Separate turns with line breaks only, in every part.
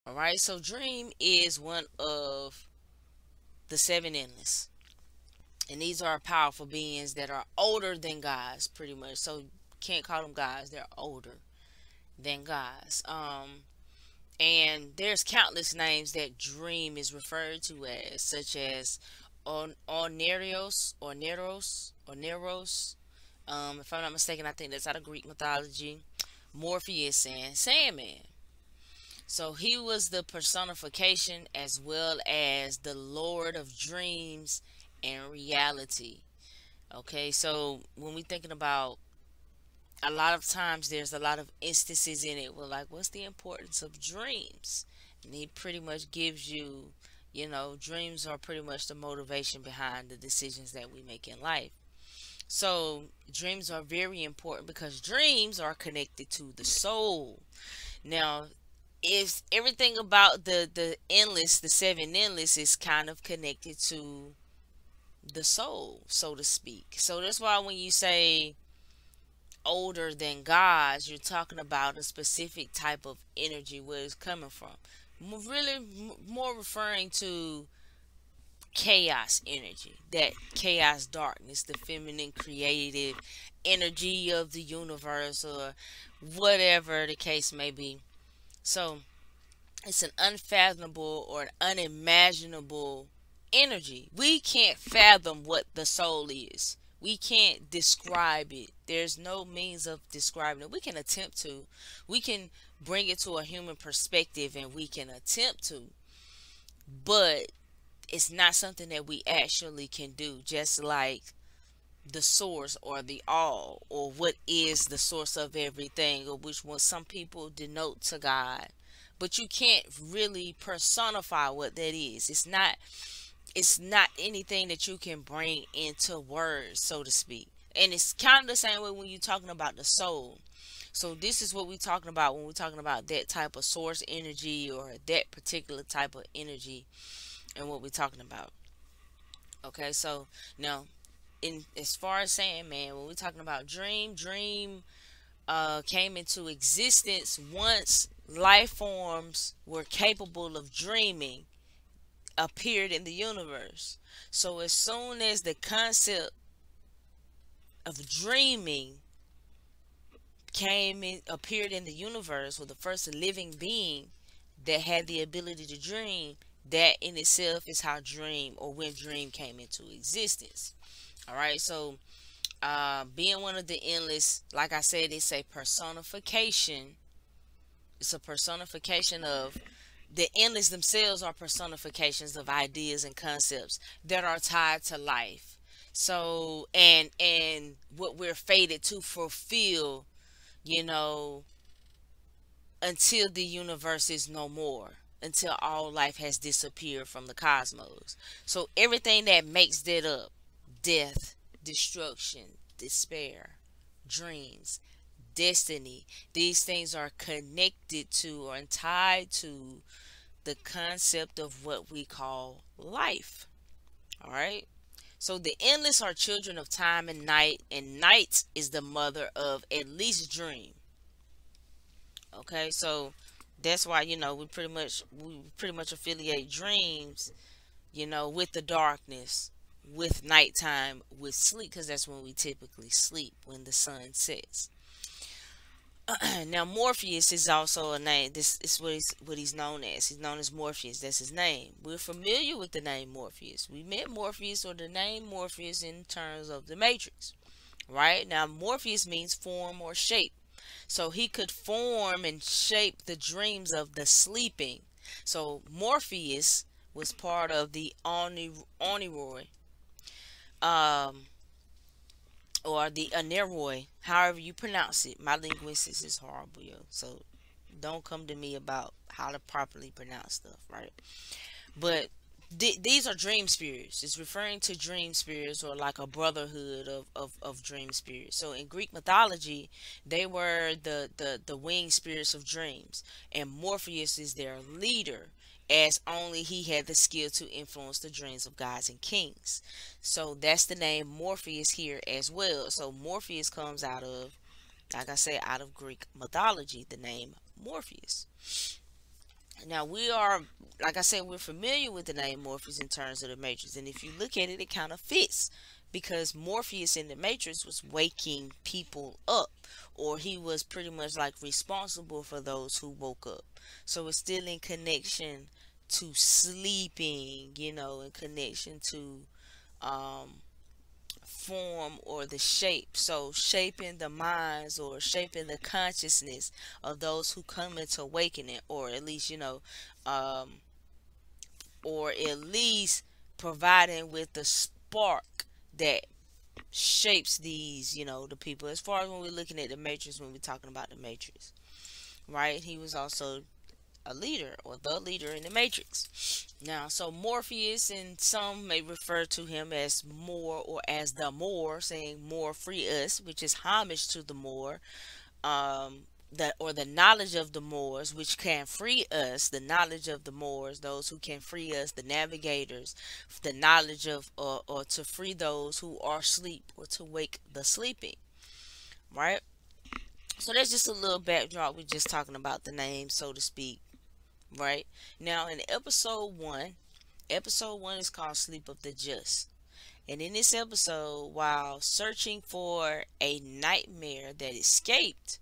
All right, so dream is one of the seven endless, and these are powerful beings that are older than gods, pretty much. So can't call them gods; they're older than gods. And there's countless names that dream is referred to as, such as Neros. If I'm not mistaken, I think that's out of Greek mythology. Morpheus and Sandman. So he was the personification as well as the Lord of dreams and reality. Okay, so when we thinking about, a lot of times there's a lot of instances in it where, like, what's the importance of dreams? And he pretty much gives you, dreams are pretty much the motivation behind the decisions that we make in life. So dreams are very important because dreams are connected to the soul. Now, if everything about the endless, the seven endless, is kind of connected to the soul, so to speak. So that's why when you say older than gods, you're talking about a specific type of energy, where it's coming from. Really, more referring to chaos energy, that chaos darkness, the feminine creative energy of the universe, or whatever the case may be. So it's an unfathomable or an unimaginable energy. We can't fathom what the soul is. We can't describe it. There's no means of describing it. We can attempt to. We can bring it to a human perspective and we can attempt to. But it's not something that we actually can do. Just like the source or the all, or what is the source of everything, or which one some people denote to God, but you can't really personify what that is. It's not anything that you can bring into words, so to speak. And it's kind of the same way when you're talking about the soul. So this is what we're talking about when we're talking about that type of source energy, or that particular type of energy, and what we're talking about. Okay, so now, in as far as saying, man, when we're talking about dream came into existence once life forms were capable of dreaming appeared in the universe. So as soon as the concept of dreaming came in appeared in the universe, or the first living being that had the ability to dream, that in itself is how dream, or when dream came into existence. All right, so being one of the endless, like I said, it's a personification. It's a personification of the endless themselves, are personifications of ideas and concepts that are tied to life. So, and what we're fated to fulfill, you know, until the universe is no more, until all life has disappeared from the cosmos. So everything that makes that up, death, destruction, despair, dreams, destiny, these things are connected to or tied to the concept of what we call life. All right. So the endless are children of time and night is the mother of at least dream. Okay, so that's why we pretty much affiliate dreams, with the darkness, with nighttime, with sleep, because that's when we typically sleep, when the sun sets. Now Morpheus is also a name. This is what he's known as. He's known as Morpheus. That's his name. We're familiar with the name Morpheus. We met Morpheus, or the name Morpheus, in terms of the Matrix. Right? Now Morpheus means form or shape. So he could form and shape the dreams of the sleeping. So Morpheus was part of the Oniroi, um, or the Aneroi, however you pronounce it. My linguistics is horrible, yo. So don't come to me about how to properly pronounce stuff, right? But these are dream spirits. It's referring to dream spirits, or like a brotherhood of dream spirits. So in Greek mythology, they were the winged spirits of dreams. And Morpheus is their leader, as only he had the skill to influence the dreams of gods and kings. So that's the name Morpheus here as well. So Morpheus comes out of, like I said, out of Greek mythology, the name Morpheus. Now we are, like I said, we're familiar with the name Morpheus in terms of the Matrix, and if you look at it, it kind of fits because Morpheus in the Matrix was waking people up, or he was pretty much like responsible for those who woke up. So it's still in connection to sleeping, in connection to um, form or the shape. So shaping the minds or shaping the consciousness of those who come into awakening, or at least um, or at least providing with the spark that shapes these, the people. As far as when we're looking at the Matrix, when we're talking about the Matrix, right? He was also a leader or the leader in the Matrix. Now, so Morpheus, and some may refer to him as More or as the More, saying More free us, which is homage to the More, the knowledge of the Moors, which can free us, the knowledge of the Moors, those who can free us, the navigators, the knowledge of, or to free those who are asleep or to wake the sleeping, right? So that's just a little backdrop. We're just talking about the name, so to speak, right? Now, in episode one is called Sleep of the Just. And in this episode, while searching for a nightmare that escaped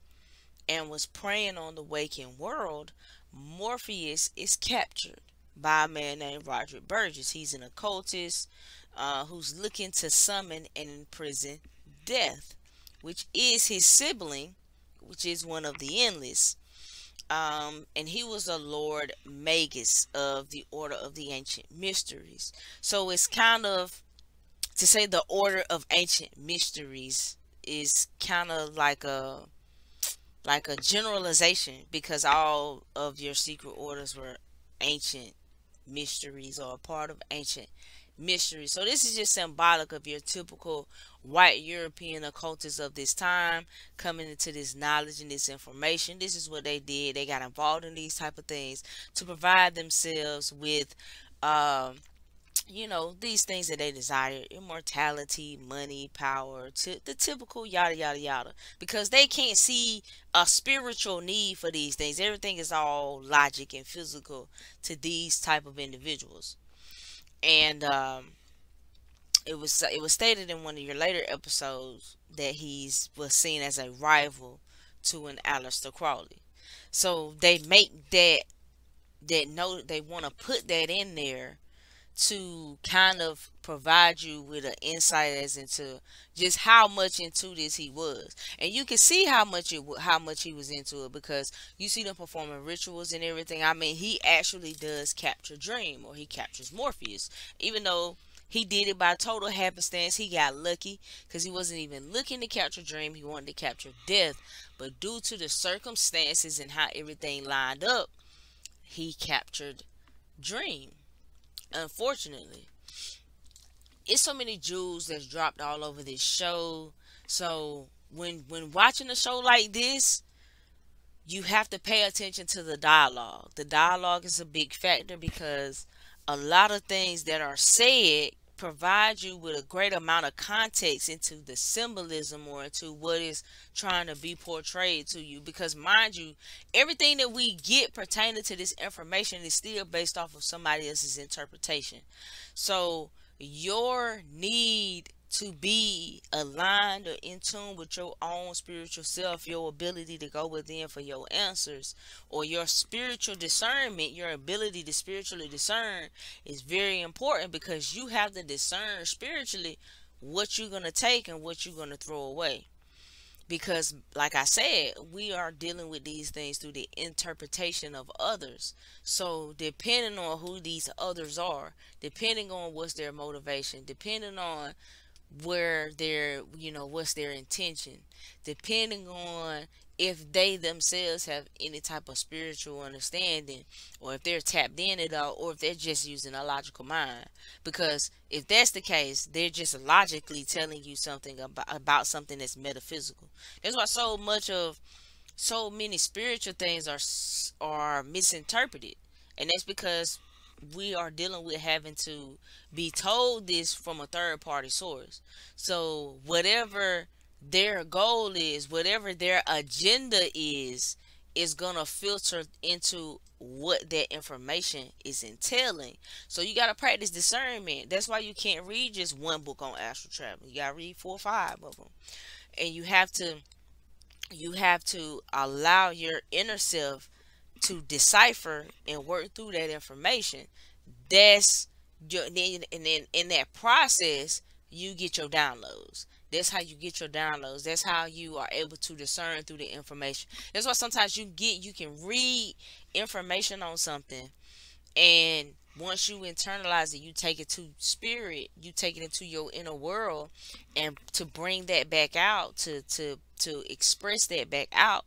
and was preying on the waking world, Morpheus is captured by a man named Roderick Burgess. He's an occultist who's looking to summon and imprison Death, which is his sibling, which is one of the Endless. And he was a Lord Magus of the Order of the Ancient Mysteries. So it's kind of, to say the Order of Ancient Mysteries is kind of like a generalization, because all of your secret orders were ancient mysteries or a part of ancient mysteries. So this is just symbolic of your typical white European occultists of this time coming into this knowledge and this information. This is what they did. They got involved in these type of things to provide themselves with these things that they desire: immortality, money, power, to the typical yada yada yada, because they can't see a spiritual need for these things. Everything is all logic and physical to these type of individuals. And it was stated in one of your later episodes that he's was seen as a rival to an Aleister Crowley. So they make that note, they want to put that in there to kind of provide you with an insight as into just how much into this he was. And you can see how much he was into it, because you see them performing rituals and everything. I mean, he actually does capture Dream, or he captures Morpheus, even though he did it by total happenstance. He got lucky because he wasn't even looking to capture Dream. He wanted to capture Death, but due to the circumstances and how everything lined up, he captured Dream. Unfortunately, it's so many jewels that's dropped all over this show. So when watching a show like this, you have to pay attention to the dialogue. The dialogue is a big factor, because a lot of things that are said provide you with a great amount of context into the symbolism or into what is trying to be portrayed to you. Because mind you, everything that we get pertaining to this information is still based off of somebody else's interpretation. So your need to be aligned or in tune with your own spiritual self, your ability to go within for your answers, or your spiritual discernment, your ability to spiritually discern, is very important, because you have to discern spiritually what you're going to take and what you're going to throw away. Because, like I said, we are dealing with these things through the interpretation of others. So, depending on who these others are, depending on what's their motivation, depending on where their what's their intention, depending on if they themselves have any type of spiritual understanding, or if they're tapped in at all, or if they're just using a logical mind. Because if that's the case, they're just logically telling you something about something that's metaphysical. That's why so many spiritual things are misinterpreted, and that's because we are dealing with having to be told this from a third party source. So whatever their goal is, whatever their agenda is, is gonna filter into what that information is entailing. So you gotta practice discernment. That's why you can't read just one book on astral travel. You gotta read 4 or 5 of them, and you have to allow your inner self to decipher and work through that information. That's then in that process you get your downloads. That's how you get your downloads. That's how you are able to discern through the information. That's why sometimes you can read information on something, and once you internalize it, you take it to spirit, you take it into your inner world, and to bring that back out, to express that back out,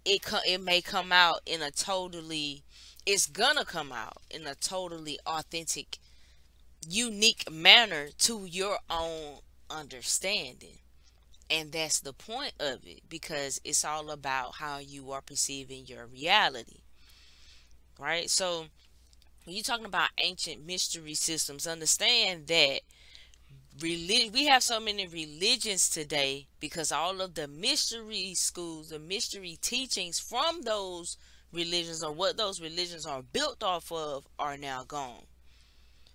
it may come out in a totally, it's gonna come out in a totally authentic, unique manner to your own understanding. And that's the point of it, because it's all about how you are perceiving your reality, right? So when you're talking about ancient mystery systems, understand that we have so many religions today because all of the mystery schools, the mystery teachings from those religions, or what those religions are built off of, are now gone.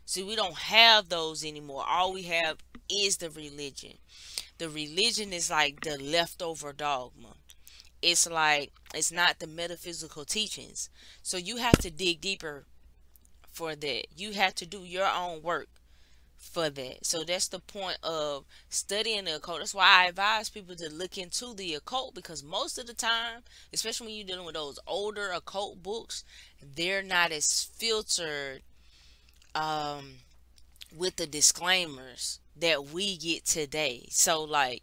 See, we don't have those anymore. All we have is the religion. The religion is like the leftover dogma. It's like, it's not the metaphysical teachings. So you have to dig deeper for that. You have to do your own work for that. So that's the point of studying the occult. That's why I advise people to look into the occult, because most of the time, especially when you're dealing with those older occult books, they're not as filtered um, with the disclaimers that we get today. So like,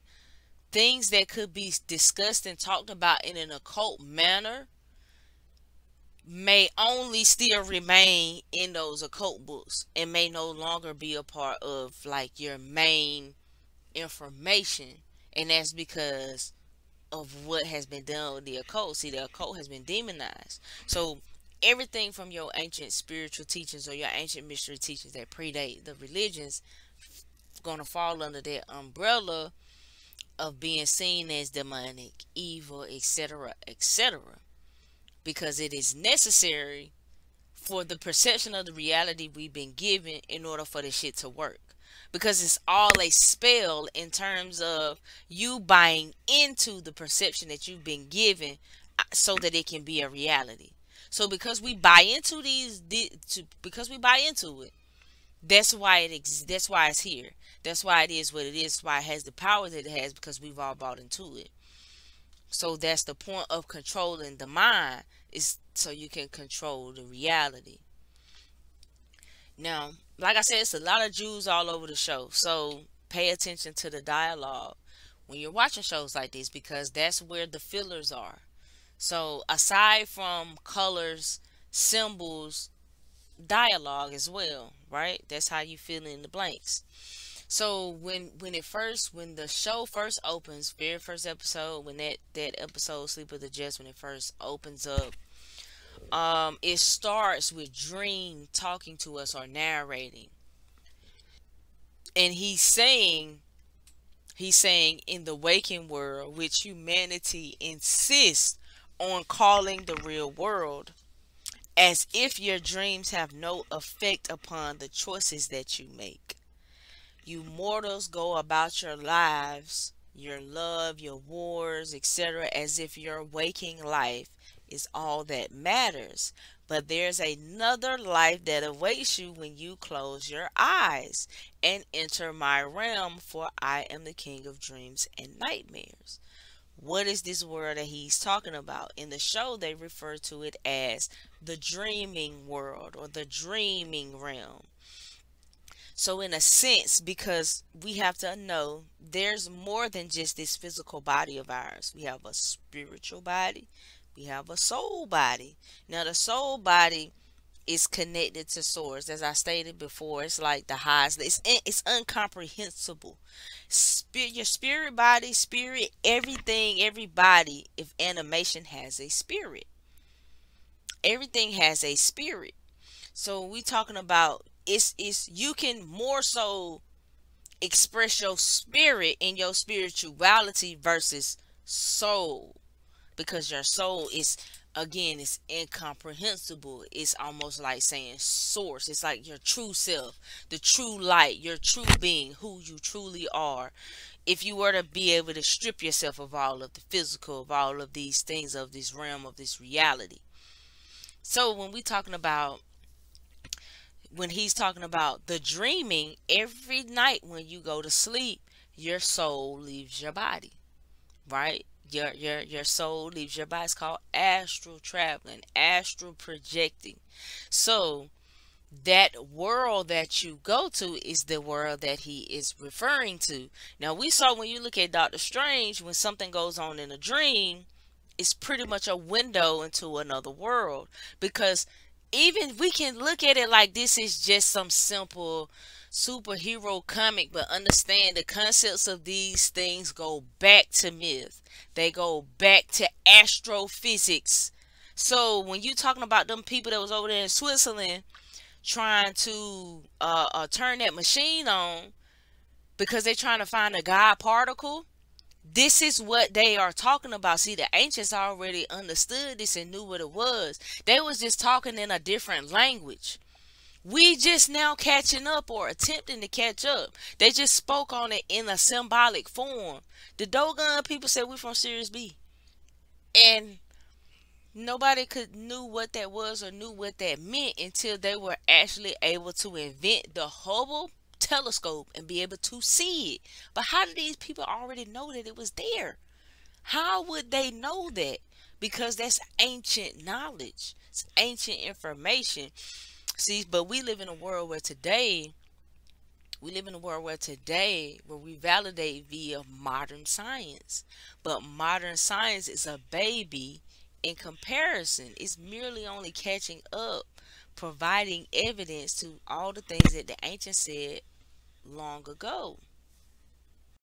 things that could be discussed and talked about in an occult manner may only still remain in those occult books, and may no longer be a part of like your main information. And that's because of what has been done with the occult. See, the occult has been demonized. So everything from your ancient spiritual teachings or your ancient mystery teachings that predate the religions gonna fall under that umbrella of being seen as demonic, evil, etc., etc., because it is necessary for the perception of the reality we've been given in order for this shit to work. Because it's all a spell in terms of you buying into the perception that you've been given, so that it can be a reality. So because we buy into because we buy into it, that's why that's why it's here. That's why it is what it is. That's why it has the power that it has, because we've all bought into it. So that's the point of controlling the mind, is so you can control the reality. Now, like I said, it's a lot of Jews all over the show. So pay attention to the dialogue when you're watching shows like this, because that's where the fillers are. So aside from colors, symbols, dialogue as well, right? That's how you fill in the blanks. So when the show first opens, very first episode, when that episode Sleep of the Just, when it first opens up, it starts with Dream talking to us, or narrating, and he's saying in the waking world, which humanity insists on calling the real world, as if your dreams have no effect upon the choices that you make. You mortals go about your lives, your love, your wars, etc., as if your waking life is all that matters. But there's another life that awaits you when you close your eyes and enter my realm, for I am the king of dreams and nightmares. What is this world that he's talking about? In the show, they refer to it as the dreaming world, or the dreaming realm. So, in a sense, because we have to know there's more than just this physical body of ours, we have a spiritual body, we have a soul body. Now, the soul body is connected to source. As I stated before, it's like the highest, it's incomprehensible. Your spirit body, spirit, everything, everybody, if animation has a spirit, everything has a spirit. So we talking about, it's you can more so express your spirit in your spirituality versus soul, because your soul is again, it's incomprehensible. It's almost like saying source. It's like your true self, the true light, your true being, who you truly are. If you were to be able to strip yourself of all of the physical, of all of these things, of this realm, of this reality. So when we talking about, when he's talking about the dreaming, every night when you go to sleep, your soul leaves your body, right? Your soul leaves your body. It's called astral traveling, astral projecting. So that world that you go to is the world that he is referring to. Now we saw, when you look at Doctor Strange, when something goes on in a dream, it's pretty much a window into another world, because even we can look at it like this is just some simple superhero comic, but understand the concepts of these things go back to myth. They go back to astrophysics. So when you talking about them people that was over there in Switzerland trying to turn that machine on because they're trying to find a God particle, this is what they are talking about. See, the ancients already understood this and knew what it was. They was just talking in a different language. We just now catching up or attempting to catch up. They just spoke on it in a symbolic form. The Dogon people said we're from Sirius B. And nobody could knew what that was or knew what that meant until they were actually able to invent the Hubble telescope and be able to see it. But how did these people already know that it was there? How would they know that? Because that's ancient knowledge. It's ancient information. See, but we live in a world where today, where we validate via modern science. But modern science is a baby in comparison. It's merely only catching up, providing evidence to all the things that the ancients said long ago.